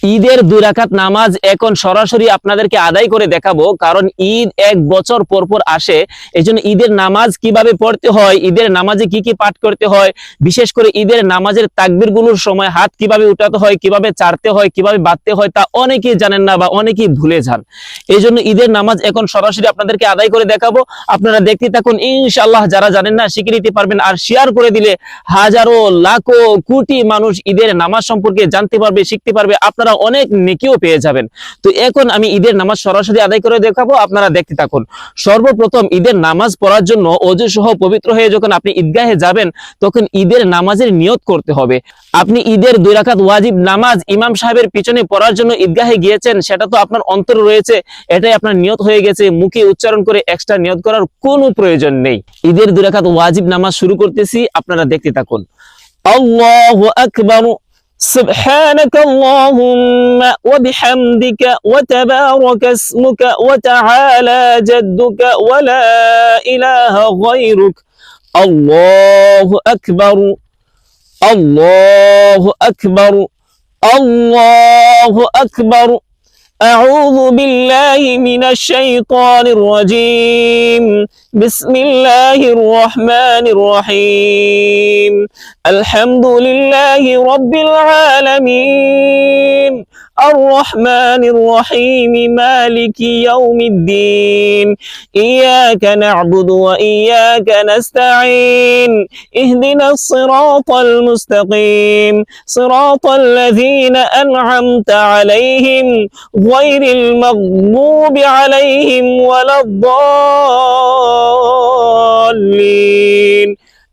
ঈদের 2 রাকাত নামাজ এখন সরাসরি আপনাদেরকে আদায় করে দেখাবো, কারণ ঈদ 1 বছর পর পর আসে। এজন্য ঈদের নামাজ কিভাবে পড়তে হয়, ঈদের নামাজে কি কি পাঠ করতে হয়, বিশেষ করে ঈদের নামাজের তাকবীরগুলোর সময় হাত কিভাবে উঠাতে হয়, কিভাবে চাড়তে হয়, কিভাবে বাঁধতে হয়, তা অনেকেই জানেন না বা অনেকেই ভুলে যান। এই জন্য ঈদের নামাজ এখন সরাসরি আপনাদেরকে আদায় করে দেখাবো। আপনারা দেখতে থাকুন, ইনশাআল্লাহ যারা জানেন না শিখে নিতে পারবেন। আর শেয়ার করে দিলে হাজারো লাখো কোটি মানুষ ঈদের নামাজ সম্পর্কে জানতে পারবে, শিখতে পারবে, আপনারা অনেক নেকিও পেয়ে যাবেন। তো এখন আমি ঈদের নামাজ সরাসরি আদায় করে দেখাবো, আপনারা দেখতে থাকুন। সর্বপ্রথম ঈদের নামাজ পড়ার জন্য ওযু সহ পবিত্র হয়ে যখন আপনি ঈদগাহে যাবেন, তখন ঈদের নামাজের নিয়ত করতে হবে। আপনি ঈদের 2 রাকাত ওয়াজিব নামাজ ইমাম সাহেবের পিছনে পড়ার জন্য ঈদগাহে গিয়েছেন, সেটা তো আপনার অন্তরে রয়েছে, এটাই আপনার নিয়ত হয়ে গেছে। মুখে উচ্চারণ করে এক্সট্রা নিয়ত করার কোনো প্রয়োজন নেই। ঈদের 2 রাকাত ওয়াজিব নামাজ শুরু করতেছি, আপনারা দেখতে থাকুন। আল্লাহু আকবার। سبحانك اللهم وبحمدك وتبارك اسمك وتعالى جدك ولا إله غيرك. الله أكبر. الله أكبر. الله أكبر. أعوذ بالله من الشيطان الرجيم. بسم الله الرحمن الرحيم. الحمد لله رب العالمين الرحمن الرحيم مالك يوم الدين. إياك نعبد وإياك نستعين. اهدنا الصراط المستقيم صراط الذين أنعمت عليهم غير المغضوب عليهم ولا الضالين.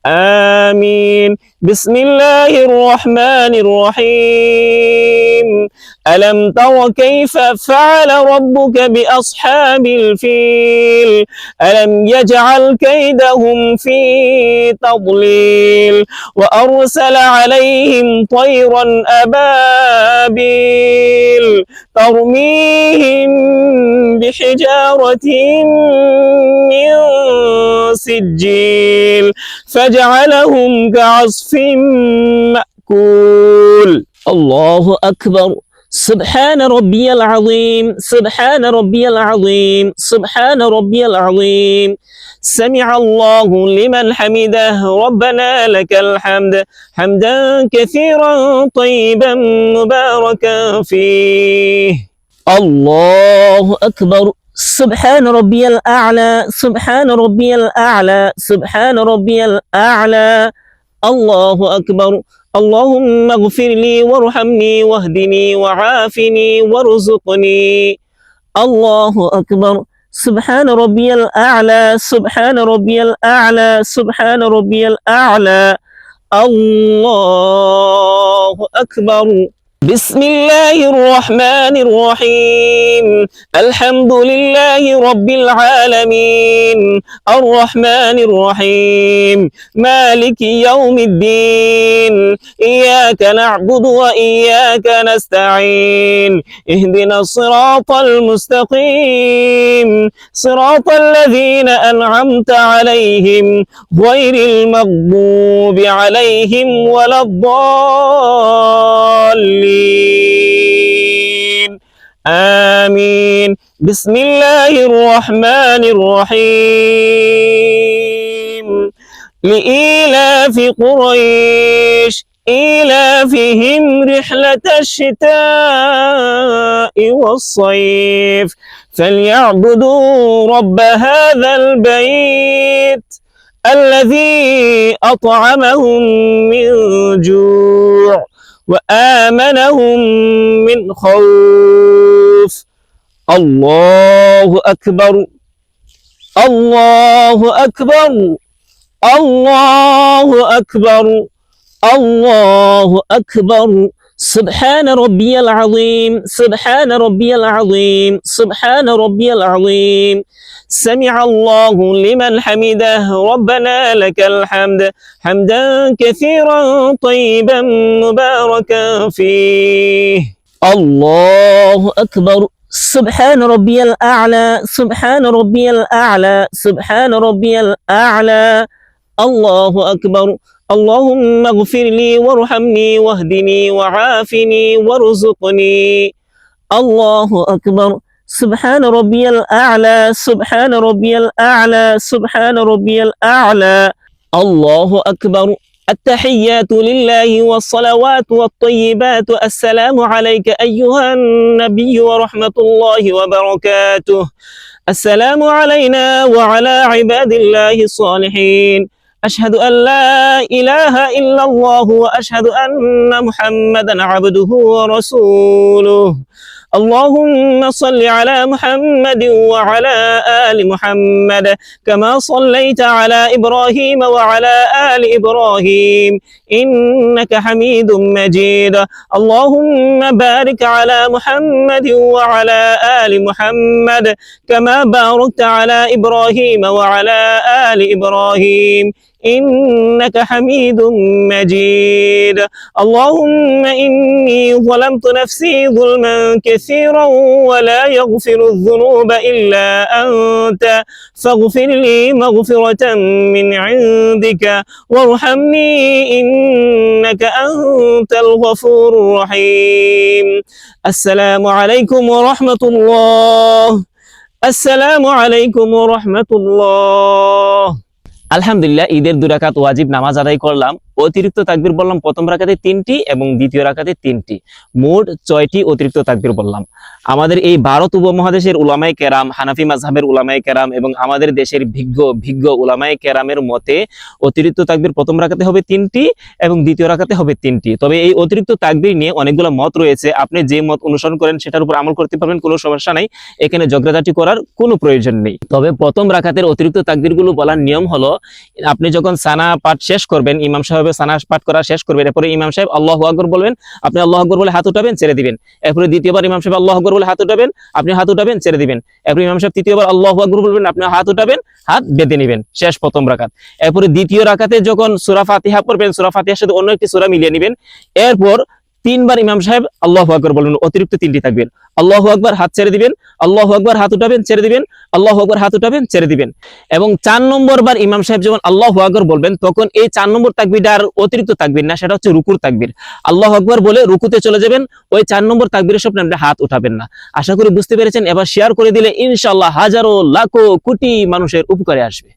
آمين. بسم الله الرحمن الرحيم. ألم تر كيف فعل ربك بأصحاب الفيل. ألم يجعل كيدهم في تضليل وأرسل عليهم طيرا أبابيل ترميهم بحجارة من سجيل فجعلهم كعصف مأكول. الله أكبر. سبحان ربي العظيم. سبحان ربي العظيم. سبحان ربي العظيم. سمع الله لمن حمده ربنا لك الحمد حمدا كثيرا طيبا مباركا فيه. الله أكبر. سبحان ربي الأعلى. سبحان ربي الأعلى. سبحان ربي الأعلى. الله أكبر. اللهم اغفر لي وارحمني واهدني وعافني وارزقني. الله أكبر. سبحان ربي الأعلى. سبحان ربي الأعلى. سبحان ربي الأعلى. الله أكبر. بسم الله الرحمن الرحيم. الحمد لله رب العالمين الرحمن الرحيم مالك يوم الدين. إياك نعبد وإياك نستعين. اهدنا الصراط المستقيم صراط الذين أنعمت عليهم غير المغضوب عليهم ولا الضالين. آمين. بسم الله الرحمن الرحيم. لإيلاف قريش إيلافهم رحلة الشتاء والصيف فليعبدوا رب هذا البيت الذي أطعمهم من جوع وآمنهم من خوف. الله أكبر. الله أكبر. الله أكبر. الله أكبر. سبحان ربي العظيم. سبحان ربي العظيم. سبحان ربي العظيم. سمع الله لمن حمده ربنا لك الحمد حمدا كثيرا طيبا مباركا فيه. الله أكبر. سبحان ربي الأعلى. سبحان ربي الأعلى. سبحان ربي الأعلى. الله أكبر. اللهم اغفر لي وارحمني واهدني وعافني وارزقني. الله أكبر. سبحان ربي الأعلى سبحان ربي الأعلى سبحان ربي الأعلى. الله أكبر. التحيات لله والصلوات والطيبات. السلام عليك أيها النبي ورحمة الله وبركاته. السلام علينا وعلى عباد الله الصالحين. أشهد أن لا إله إلا الله وأشهد أن محمدا عبده ورسوله. اللهم صل على محمد وعلى آل محمد كما صليت على إبراهيم وعلى آل إبراهيم إنك حميد مجيد. اللهم بارك على محمد وعلى آل محمد كما باركت على إبراهيم وعلى آل إبراهيم إنك حميد مجيد. اللهم إني ظلمت نفسي ظلما كثيرا ولا يغفر الذنوب إلا أنت فاغفر لي مغفرة من عندك وارحمني إنك أنت الغفور الرحيم. السلام عليكم ورحمة الله. السلام عليكم ورحمة الله. আলহামদুলিল্লাহ, ঈদের 2 রাকাত ওয়াজিব নামাজ আদায় করলাম। অতিরিক্ত তাকবীর বললাম প্রথম রাকাতে 3টি এবং দ্বিতীয় রাকাতে 3টি, মোট 6টি অতিরিক্ত তাকবীর বললাম। আমাদের এই ভারত উপমহাদেশের উলামায়ে কেরাম, হানাফি মাযহাবের উলামায়ে কেরাম এবং আমাদের দেশের ভিজ্ঞ উলামায়ে কেরামের মতে অতিরিক্ত তাকবীর প্রথম রাকাতে হবে 3টি এবং দ্বিতীয় রাকাতে হবে 3টি। তবে এই অতিরিক্ত তাকবীর নিয়ে অনেকগুলো মত রয়েছে। আপনি যে মত অনুসরণ করেন সেটার উপর আমল করতে পারবেন, কোনো সমস্যা নাই, এখানে ঝগড়াঝাটি করার কোনো প্রয়োজন নেই। তবে প্রথম রাকাতের অতিরিক্ত তাকবীরগুলো বলার নিয়ম হলো, আপনি যখন সানা পাঠ শেষ করবেন, ইমাম সাহেব সানা পাঠ করা শেষ করবেন, এরপরে ইমাম সাহেব আল্লাহু আকবার বলবেন, আপনি আল্লাহু আকবার বলে হাত উঠাবেন, ছেড়ে দিবেন। এরপরে দ্বিতীয়বার ইমাম সাহেব আল্লাহু আকবার বলে হাত উঠাবেন, আপনি হাত উঠাবেন, ছেড়ে দিবেন। এরপরে ইমাম সাহেব তৃতীয়বার আল্লাহু আকবার বলবেন, আপনি হাত উঠাবেন, হাত বেঁধে নেবেন। শেষ প্রথম রাকাত। এরপরে দ্বিতীয় রাকাতে যখন সূরা ফাতিহা পড়বেন, সূরা ফাতিহার সাথে অন্য একটি সূরা মিলিয়ে নেবেন। এরপর 3 বার ইমাম সাহেব আল্লাহু আকবার বলবেন, অতিরিক্ত 3টি তাকবীর। আল্লাহু আকবার, হাত ছেড়ে দিবেন, আল্লাহু আকবার, হাত উঠাবেন, ছেড়ে দিবেন, আল্লাহু আকবার, হাত উঠাবেন, ছেড়ে দিবেন। এবং 4 নম্বর বার ইমাম সাহেব যখন আল্লাহু আকবার বলবেন, তখন এই 4 নম্বর তাকবীরটা আর অতিরিক্ত তাকবীর না, সেটা হচ্ছে রুকুর তাকবীর। আল্লাহু আকবার বলে রুকুতে চলে যাবেন, ওই 4 নম্বর তাকবীরের সামনে আপনি হাত উঠাবেন না। আশা করি বুঝতে পেরেছেন। এবার শেয়ার করে দিলে ইনশাআল্লাহ হাজারো লাখো কোটি মানুষের উপকারে আসবে।